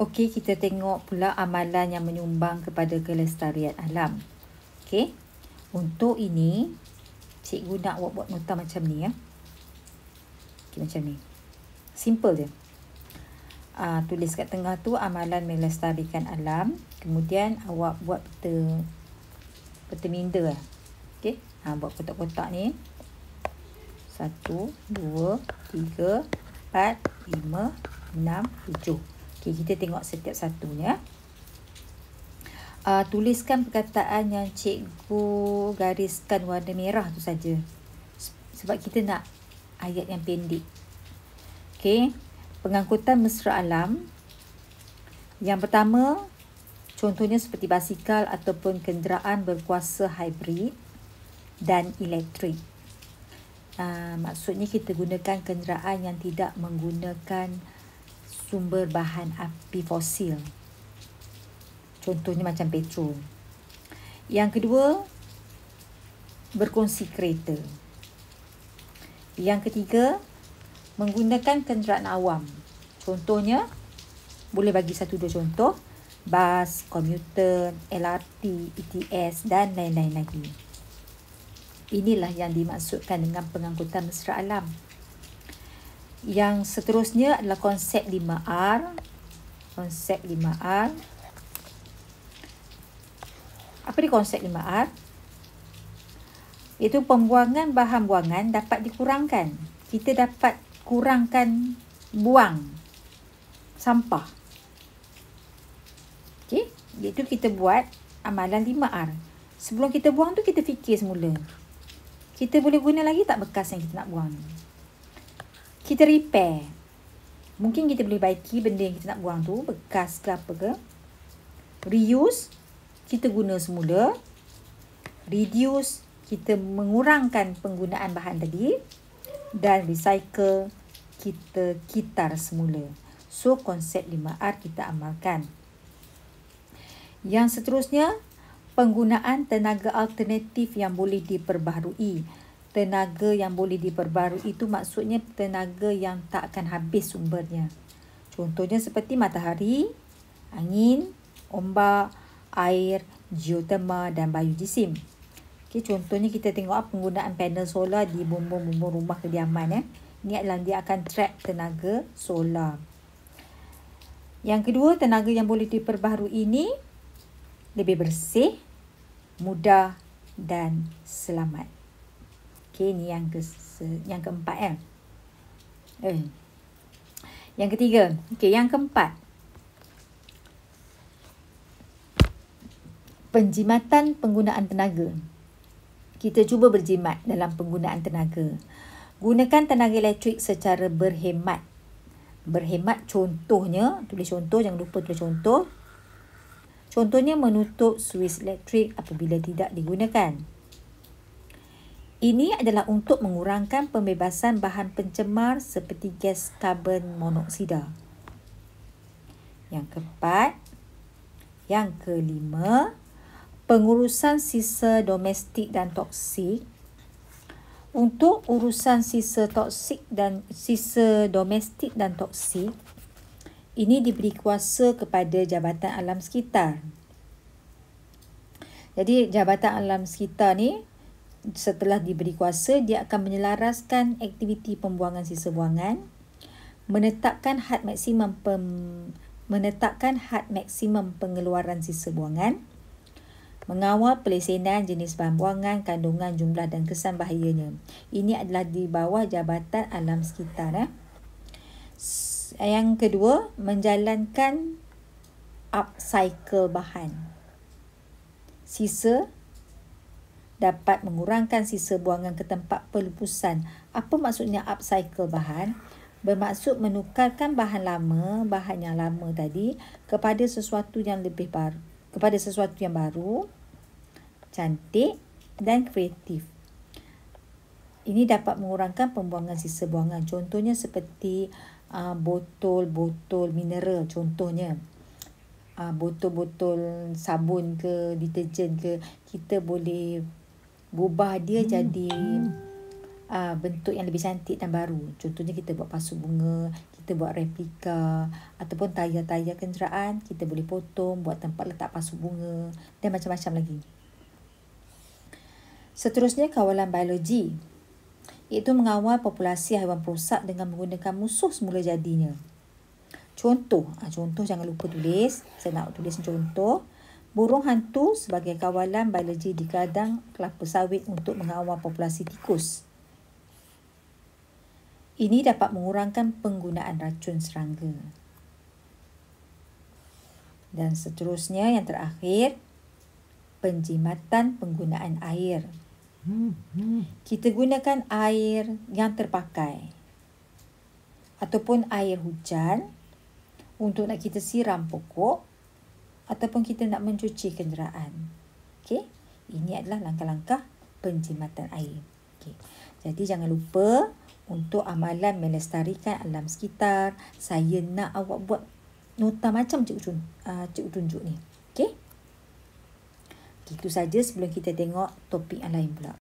Okey, kita tengok pula amalan yang menyumbang kepada kelestarian alam. Okey. Untuk ini, cikgu nak buat nota macam ni ya. Okey, macam ni. Simple je. Tulis kat tengah tu amalan melestarikan alam. Kemudian awak buat peta minda lah. Okey. Buat kotak-kotak ni. 1, 2, 3, 4, 5, 6, 7. Okey, kita tengok setiap satunya. Tuliskan perkataan yang cikgu gariskan warna merah tu saja. Sebab kita nak ayat yang pendek. Okey, pengangkutan mesra alam. Yang pertama, contohnya seperti basikal ataupun kenderaan berkuasa hybrid dan elektrik. Maksudnya kita gunakan kenderaan yang tidak menggunakan sumber bahan api fosil. Contohnya macam petrol. Yang kedua, berkongsi kereta. Yang ketiga, menggunakan kenderaan awam. Contohnya, boleh bagi 1-2 contoh. Bas, komuter, LRT, ETS dan lain-lain lagi. Inilah yang dimaksudkan dengan pengangkutan mesra alam. Yang seterusnya adalah konsep 5R. Konsep 5R. Apa dia konsep 5R? Iaitu pembuangan bahan buangan dapat dikurangkan. Kita dapat kurangkan buang sampah. Okey, iaitu kita buat amalan 5R. Sebelum kita buang tu kita fikir semula. Kita boleh guna lagi tak bekas yang kita nak buang? Kita repair. Mungkin kita boleh baiki benda yang kita nak buang tu, bekas ke apa ke. Reuse, kita guna semula. Reduce, kita mengurangkan penggunaan bahan tadi. Dan recycle, kita kitar semula. So, konsep 5R kita amalkan. Yang seterusnya, penggunaan tenaga alternatif yang boleh diperbaharui. Tenaga yang boleh diperbarui itu maksudnya tenaga yang tak akan habis sumbernya. Contohnya seperti matahari, angin, ombak, air, geoterma dan biojisim. Okay, contohnya kita tengok penggunaan panel solar di bumbung-bumbung rumah kediaman. Ini adalah dia akan trap tenaga solar. Yang kedua, tenaga yang boleh diperbaharui ini lebih bersih, mudah dan selamat. Okey, ni yang keempat ya. Yang ketiga. Okey, yang keempat. Penjimatan penggunaan tenaga. Kita cuba berjimat dalam penggunaan tenaga. Gunakan tenaga elektrik secara berhemat. Berhemat contohnya, tulis contoh, jangan lupa tulis contoh. Contohnya menutup suis elektrik apabila tidak digunakan. Ini adalah untuk mengurangkan pembebasan bahan pencemar seperti gas karbon monoksida. Yang keempat. Yang kelima, pengurusan sisa domestik dan toksik. Untuk urusan sisa domestik dan toksik, ini diberi kuasa kepada Jabatan Alam Sekitar. Jadi, Jabatan Alam Sekitar ni, setelah diberi kuasa, dia akan menyelaraskan aktiviti pembuangan sisa buangan, menetapkan had maksimum pengeluaran sisa buangan, mengawal pelesenan jenis bahan buangan, kandungan, jumlah dan kesan bahayanya. Ini adalah di bawah Jabatan Alam Sekitar. Yang kedua, menjalankan upcycle bahan. Sisa dapat mengurangkan sisa buangan ke tempat pelupusan. Apa maksudnya upcycle bahan? Bermaksud menukarkan bahan yang lama tadi kepada sesuatu yang lebih baru, kepada sesuatu yang baru, cantik dan kreatif. Ini dapat mengurangkan pembuangan sisa buangan. Contohnya seperti botol-botol mineral, contohnya. Botol-botol sabun ke, deterjen ke, kita boleh gubah dia jadi bentuk yang lebih cantik dan baru. Contohnya kita buat pasu bunga, kita buat replika, ataupun tayar-tayar kenderaan, kita boleh potong, buat tempat letak pasu bunga dan macam-macam lagi. Seterusnya, kawalan biologi, iaitu mengawal populasi haiwan perosak dengan menggunakan musuh semula jadinya. Contoh jangan lupa tulis. Saya nak tulis contoh. Burung hantu sebagai kawalan biologi di ladang kelapa sawit untuk mengawal populasi tikus. Ini dapat mengurangkan penggunaan racun serangga. Dan seterusnya, yang terakhir, penjimatan penggunaan air. Kita gunakan air yang terpakai ataupun air hujan untuk nak kita siram pokok ataupun kita nak mencuci kenderaan. Okey, ini adalah langkah-langkah penjimatan air. Okey. Jadi jangan lupa untuk amalan melestarikan alam sekitar. Saya nak awak buat nota macam cikgu tunjuk ni. Okey. Itu saja sebelum kita tengok topik yang lain pula.